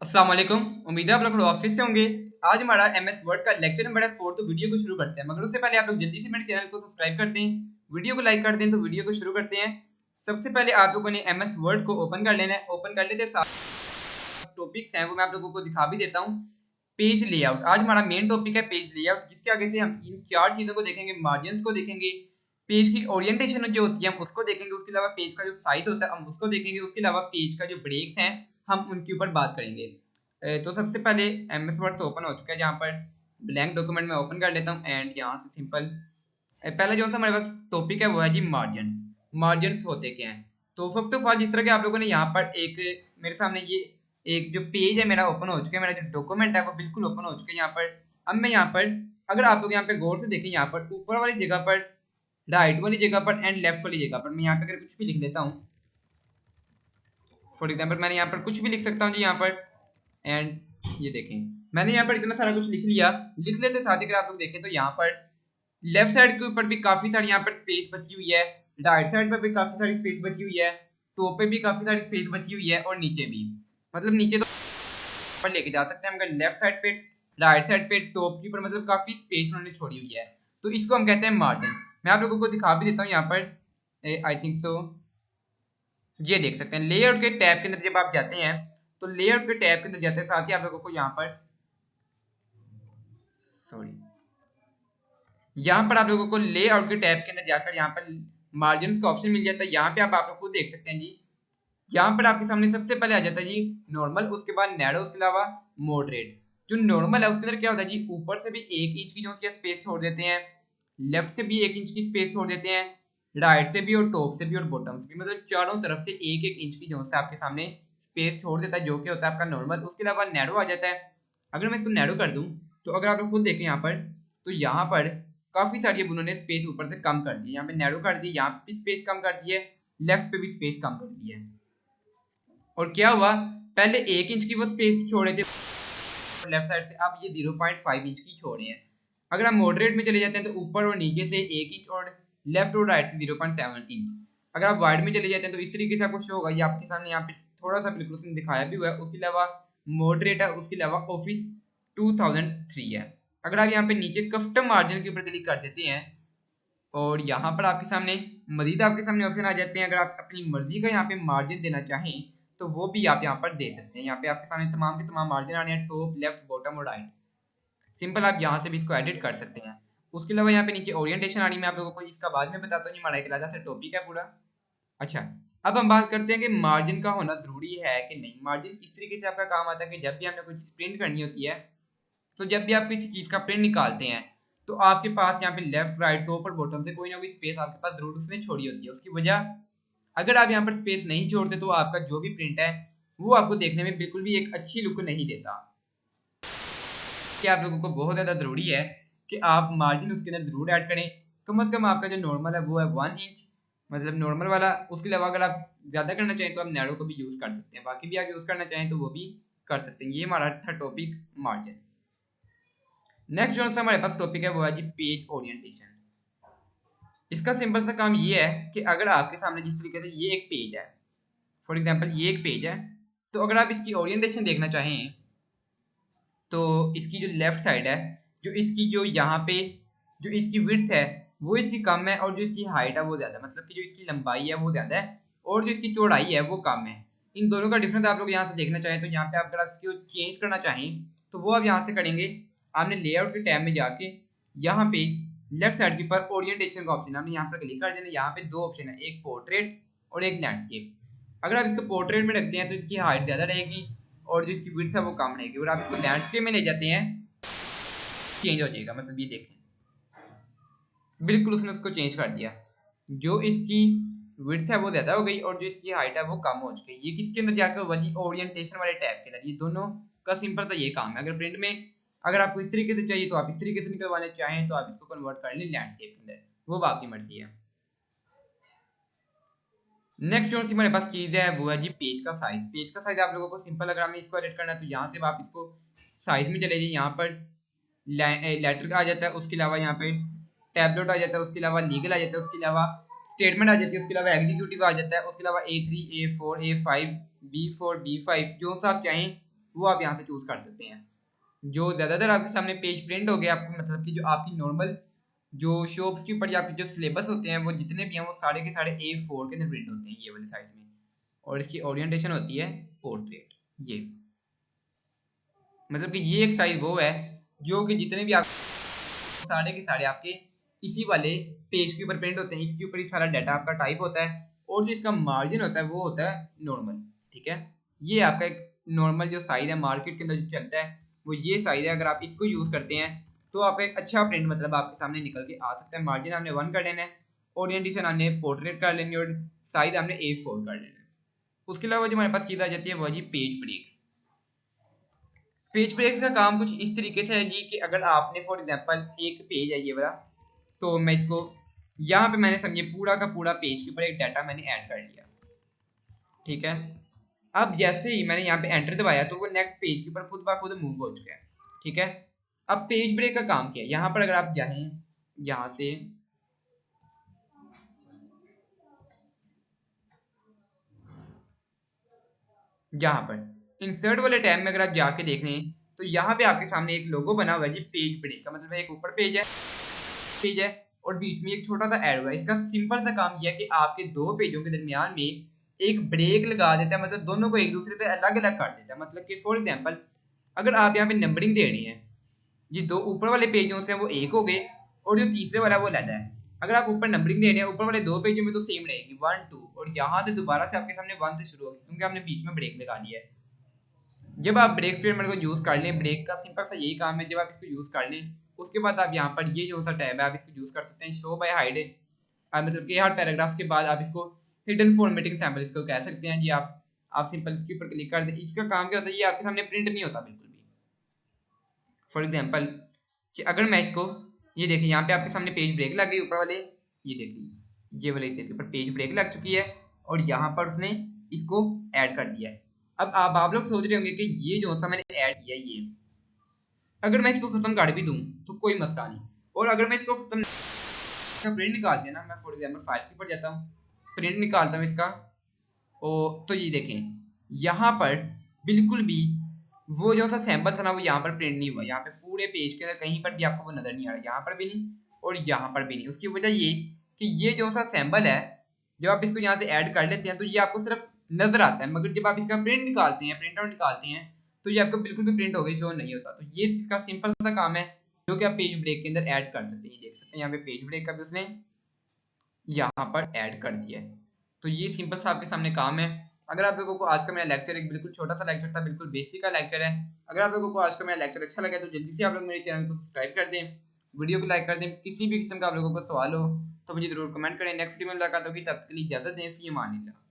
अस्सलाम वालेकुम। उम्मीद है आप लोग ऑफिस से होंगे। आज हमारा एमएस वर्ड का लेक्चर नंबर है 4। तो वीडियो को शुरू करते हैं, मगर उससे पहले आप लोग जल्दी से मेरे चैनल को सब्सक्राइब कर दें, वीडियो को लाइक कर दें। तो वीडियो को शुरू करते हैं। सबसे पहले आप लोगों ने एमएस वर्ड को ओपन कर लेना है। ओपन कर लेते हैं, टॉपिक्स हैं वो मैं आप लोगों को दिखा भी देता हूँ। पेज लेआउट आज हमारा मेन टॉपिक है, पेज लेआउट, जिसके आगे से हम इन 4 चीज़ों को देखेंगे। मार्जिन को देखेंगे, पेज की ओरिएंटेशन जो होती है हम उसको देखेंगे, उसके अलावा पेज का जो साइज होता है हम उसको देखेंगे, उसके अलावा पेज का जो ब्रेक्स हैं हम उनके ऊपर बात करेंगे। तो सबसे पहले एमएस वर्ड तो ओपन हो चुका है। जहाँ पर ब्लैंक डॉक्यूमेंट में ओपन कर लेता हूँ एंड यहाँ से सिंपल पहला जो सा हमारे पास टॉपिक है वो है जी मार्जिन्स। मार्जिन्स होते क्या हैं? तो फर्स्ट ऑफ ऑल जिस तरह के आप लोगों ने यहाँ पर एक मेरे सामने ये एक जो पेज है मेरा ओपन हो चुका है, मेरा जो डॉक्यूमेंट है वो बिल्कुल ओपन हो चुका है। यहाँ पर अब मैं यहाँ पर अगर आप लोग यहाँ पे गौर से देखें, यहाँ पर ऊपर वाली जगह पर, राइट वाली जगह पर एंड लेफ्ट वाली जगह पर मैं यहाँ पे अगर कुछ भी लिख लेता हूँ, फॉर एग्जाम्पल मैंने यहाँ पर कुछ भी लिख सकता हूँ जी यहाँ पर। एंड ये देखें मैंने यहाँ पर इतना सारा कुछ लिख लिया। लिख लेते साथ ही अगर आप लोग देखें तो यहाँ पर लेफ्ट साइड के ऊपर भी काफी सारी यहाँ पर स्पेस बची हुई है, राइट साइड पर भी काफी सारी स्पेस बची हुई है, टॉप पे भी काफी सारी स्पेस बची हुई है और नीचे भी। मतलब नीचे तो पर लेके जा सकते हैं मगर लेफ्ट साइड पे, राइट साइड पे, टॉप के ऊपर मतलब काफी स्पेस उन्होंने छोड़ी हुई है। तो इसको हम कहते हैं मार्जिन। मैं आप लोगों को दिखा भी देता हूँ यहाँ पर, आई थिंक सो ये देख सकते हैं। लेआउट के टैब के अंदर जब आप जाते हैं तो लेआउट के टैब के अंदर जाते हैं साथ ही आप लोगों को यहाँ पर आप लोगों को लेआउट के टैब के अंदर जाकर यहाँ पर मार्जिन का ऑप्शन मिल जाता है। यहाँ पे आप लोग खुद देख सकते हैं जी। यहाँ पर आपके सामने सबसे पहले आ जाता है जी नॉर्मल, उसके बाद नैरो, उसके अलावा मॉडरेट। जो नॉर्मल है उसके अंदर क्या होता है जी, ऊपर से भी 1 इंच की जो स्पेस छोड़ देते हैं, लेफ्ट से भी 1 इंच की स्पेस छोड़ देते हैं, राइट से भी और टॉप से भी और बॉटम से भी, मतलब चारों तरफ से 1-1 इंच की जो आपके सामने स्पेस छोड़ देता है, जो कि होता है आपका नॉर्मल। उसके अलावा नैरो आ जाता है। अगर मैं इसको नैरो कर दूं तो अगर आप लोग खुद देखें यहाँ पर, तो यहाँ पर काफी सारी अब उन्होंने स्पेस ऊपर से कम कर दी। यहाँ पे नैरो कर दी, यहाँ पे स्पेस कम कर दी है, लेफ्ट पे भी स्पेस कम कर दी है। और क्या हुआ, पहले 1 इंच की वो स्पेस छोड़े थे लेफ्ट साइड से, अब ये 0.5 इंच की छोड़े हैं। अगर हम मॉडरेट में चले जाते हैं तो ऊपर और नीचे से 1 इंच और लेफ्ट और राइट से 0.7 इंच। अगर आप वाइड में चले जाते हैं तो इस तरीके से आपको शो होगा। ये आपके सामने यहाँ पे थोड़ा सा बिल्कुल उसने दिखाया भी हुआ है। उसके अलावा मॉडरेट है, उसके अलावा ऑफिस 2003 है। अगर आप यहाँ पे नीचे कस्टम मार्जिन के ऊपर क्लिक कर देते हैं और यहाँ पर आपके सामने मजीद आपके सामने ऑप्शन आ जाते हैं। अगर आप अपनी मर्जी का यहाँ पे मार्जिन देना चाहें तो वो भी आप यहाँ पर दे सकते हैं। यहाँ पे आपके सामने तमाम के तमाम मार्जिन आ रहे हैं, टॉप, लेफ्ट, बॉटम और राइट। सिंपल आप यहाँ से भी इसको एडिट कर सकते हैं। उसके अलावा यहाँ पे नीचे ओरिएंटेशन आ रही है, मैं आप लोगों को इसका बाद में बताता हूँ। ये हमारा एक अलग से टॉपिक है पूरा। अच्छा, अब हम बात करते हैं कि मार्जिन का होना जरूरी है कि नहीं। मार्जिन इस तरीके से आपका काम आता है कि जब भी हमने कोई चीज प्रिंट करनी होती है, तो जब भी आप किसी चीज का प्रिंट निकालते हैं तो आपके पास यहाँ पे लेफ्ट, राइट, टॉप और बॉटम से कोई ना कोई स्पेस आपके पास जरूर उसने छोड़ी होती है। उसकी वजह, अगर आप यहाँ पर स्पेस नहीं छोड़ते तो आपका जो भी प्रिंट है वो आपको देखने में बिल्कुल भी एक अच्छी लुक नहीं देता। कि आप लोगों को बहुत ज़्यादा ज़रूरी है कि आप मार्जिन उसके अंदर ज़रूर ऐड करें। कम से कम आपका जो नॉर्मल है वो है 1 इंच, मतलब नॉर्मल वाला। उसके अलावा अगर आप ज़्यादा करना चाहें तो आप नैरो को भी यूज़ कर सकते हैं, बाकी भी आप यूज़ करना चाहें तो वो भी कर सकते हैं। ये हमारा था टॉपिक मार्जिन। नेक्स्ट जो सा हमारे पास टॉपिक है वो है जी पेज ओरिएंटेशन। इसका सिंपल सा काम ये है कि अगर आपके सामने जिस तरीके से ये एक पेज है, फॉर एग्जांपल ये एक पेज है, तो अगर आप इसकी ओरिएंटेशन देखना चाहें तो इसकी जो लेफ्ट साइड है, जो इसकी जो यहाँ पे जो इसकी विड्थ है वो इसकी कम है और जो इसकी हाइट है वो ज़्यादा, मतलब कि जो इसकी लंबाई है वो ज़्यादा है और जो इसकी चौड़ाई है वो कम है। इन दोनों का डिफरेंस आप लोग यहाँ से देखना चाहें तो यहाँ पे आप अगर आप इसको चेंज करना चाहें तो वो आप यहाँ से करेंगे। आपने लेआउट के टैब में जाके यहाँ पे लेफ्ट साइड के ऊपर ओरिएंटेशन का ऑप्शन आपने यहाँ पर क्लिक कर देना। यहाँ पे 2 ऑप्शन है, एक पोर्ट्रेट और एक लैंडस्केप। अगर आप इसको पोर्ट्रेट में रखते हैं तो इसकी हाइट ज़्यादा रहेगी और जो इसकी विड्थ है वो कम रहेगी। और आप इसको लैंडस्केप में ले जाते हैं, चेंज हो जाएगा। मतलब ये देखें बिल्कुल उसने उसको चेंज कर दिया। जो इसकी विड्थ है वो ज़्यादा हो गई और जो इसकी हाइट है वो कम हो चुकी है। ये किसके अंदर जाकर वही ओरिएंटेशन वाले टैब के अंदर। ये दोनों का सिंपल सा ये काम है। अगर प्रिंट में अगर आपको इस तरीके से चाहिए तो आप इस तरीके से निकलवाने चाहें तो आप इसको कन्वर्ट कर लें लैंडस्केप के अंदर, वो आपकी मर्जी है। नेक्स्ट जो सी हमारे पास चीज़ है वो है जी पेज का साइज। पेज का साइज आप लोगों को सिंपल, अगर हमें इसको एडिट करना है तो यहाँ से आप इसको साइज में चले जाइए। यहाँ पर लेटर आ जाता है, उसके अलावा यहाँ पे टैबलेट आ जाता है, उसके अलावा लीगल आ जाता है, उसके अलावा स्टेटमेंट आ जाती है, उसके अलावा एग्जीक्यूटिव आ जाता है, उसके अलावा A3, A4, A5, B4, B5 जो सा आप चाहें वो आप यहाँ से चूज कर सकते हैं। जो ज़्यादातर आपके सामने पेज प्रिंट हो गया, आपको मतलब कि जो आपकी नॉर्मल जो शॉप्स के ऊपर आपके जो सिलेबस होते हैं वो जितने भी हैं वो सारे के सारे A4 के अंदर प्रिंट होते हैं ये वाले साइज में, और इसकी ओरिएंटेशन होती है पोर्ट्रेट। ये मतलब कि ये एक साइज वो है जो कि जितने भी आप सारे के सारे आपके इसी वाले पेज के ऊपर प्रिंट होते हैं, इसके ऊपर ही सारा डाटा आपका टाइप होता है, और जो इसका मार्जिन होता है वो होता है नॉर्मल। ठीक है, ये आपका एक नॉर्मल जो साइज है मार्केट के अंदर जो चलता है वो ये साइज है। अगर आप इसको यूज करते हैं तो आपका एक अच्छा प्रिंट मतलब आपके सामने निकल के आ सकता है। मार्जिन आपने 1 कर लेना है, ओरिएंटेशन आपने पोर्ट्रेट कर लेनी है, और साइज आपने A4 कर लेना है। उसके अलावा जो हमारे पास चीज आ जाती है वो जी पेज ब्रेक्स। पेज ब्रेक्स का काम कुछ इस तरीके से है जी कि अगर आपने फॉर एग्जांपल एक पेज है ये वाला, तो मैं इसको यहाँ पे मैंने समझिए पूरा का पूरा पेज के ऊपर एक डाटा मैंने ऐड कर लिया। ठीक है, अब जैसे ही मैंने यहाँ पे एंटर दबाया तो वो नेक्स्ट पेज के ऊपर खुद ब खुद मूव हो चुका है। ठीक है, अब पेज ब्रेक का काम क्या है, यहाँ पर अगर आप जाएं यहाँ से यहाँ पर इंसर्ट वाले टैब में अगर आप जाके देख लें तो यहाँ पे आपके सामने एक लोगो बना हुआ है जी पेज ब्रेक का, मतलब एक ऊपर पेज है और बीच में एक छोटा सा ऐड हुआ है। इसका सिंपल सा काम यह है कि आपके दो पेजों के दरमियान में एक ब्रेक लगा देता है, मतलब दोनों को एक दूसरे से अलग अलग कर देता है। मतलब कि फॉर एग्जांपल अगर आप यहाँ पे नंबरिंग दे रही हैं, ये दो ऊपर वाले पेजों से वो एक हो गए और जो तीसरे वाला वो अलग है। अगर आप ऊपर नंबरिंग दे रहे हैं ऊपर वाले दो पेजों में तो सेम रहेगी 1 2, और यहाँ से दोबारा से आपके सामने 1 से शुरू होगी क्योंकि आपने बीच में ब्रेक लगा दिया है। जब आप ब्रेक स्टेटमेंट को यूज कर लें, ब्रेक का सिंपल सा यही काम है, जब आप इसको यूज कर लें उसके बाद आप यहाँ पर ये जो सा टैब है आप इसको यूज कर सकते हैं शो बाय हाइड, मतलब कि हर पैराग्राफ के बाद आप इसको हिडन फॉर्मेटिंग सैंपल इसको कह सकते हैं जी। आप सिंपल इसके ऊपर क्लिक कर दें, इसका काम क्या होता है ये आपके सामने प्रिंट नहीं होता बिल्कुल भी। फॉर एग्जांपल कि अगर मैं इसको ये देखिए यहाँ पे आपके सामने पेज ब्रेक लग गई ऊपर वाले, ये देखिए ये वाले इसे के ऊपर पेज ब्रेक लग चुकी है और यहाँ पर उसने इसको ऐड कर दिया है। अब आप लोग सोच रहे होंगे कि ये जो सा मैंने ऐड किया है ये अगर मैं इसको खत्म कर भी दूं तो कोई मसला नहीं, और अगर मैं इसको खत्म इसका प्रिंट निकाल दिया ना, मैं फॉर एग्जांपल फाइल के ऊपर जाता हूँ प्रिंट निकालता हूँ इसका, ओ तो ये देखें यहाँ पर बिल्कुल भी वो जो सा सैंपल था ना वो यहाँ पर प्रिंट नहीं हुआ। यहाँ पे पूरे पेज के अंदर कहीं पर भी आपको वो नजर नहीं आ रहा, यहाँ पर भी नहीं और यहाँ पर भी नहीं। उसकी वजह ये कि ये जो सा सैंपल है जब आप इसको यहाँ से ऐड कर लेते हैं तो ये आपको सिर्फ नजर आता है, मगर जब आप इसका प्रिंट निकालते हैं प्रिंट आउट निकालते हैं तो ये आपको बिल्कुल भी प्रिंट हो गई शो नहीं होता। तो ये इसका सिंपल सा काम है जो कि आप पेज ब्रेक के अंदर ऐड कर सकते हैं। ये देख सकते हैं यहाँ पे पेज ब्रेक का भी उसने यहाँ पर ऐड कर दिया है। तो ये सिंपल सा आपके सामने काम है। अगर आप लोगों को आज का मेरा लेक्चर एक बिल्कुल छोटा सा लेक्चर था, बिल्कुल बेसिक का लेक्चर है, अगर आप लोगों को आज का मेरा लेक्चर अच्छा लगा तो जल्दी से आप लोग मेरे चैनल को सब्सक्राइब कर दें, वीडियो को लाइक कर दें। किसी भी किस्म का आप लोगों को सवाल हो तो मुझे जरूर कमेंट करें। नेक्स्ट वीडियो में मुलाकात होगी, तब तक के लिए इजाजत दें। फी अमान अल्लाह।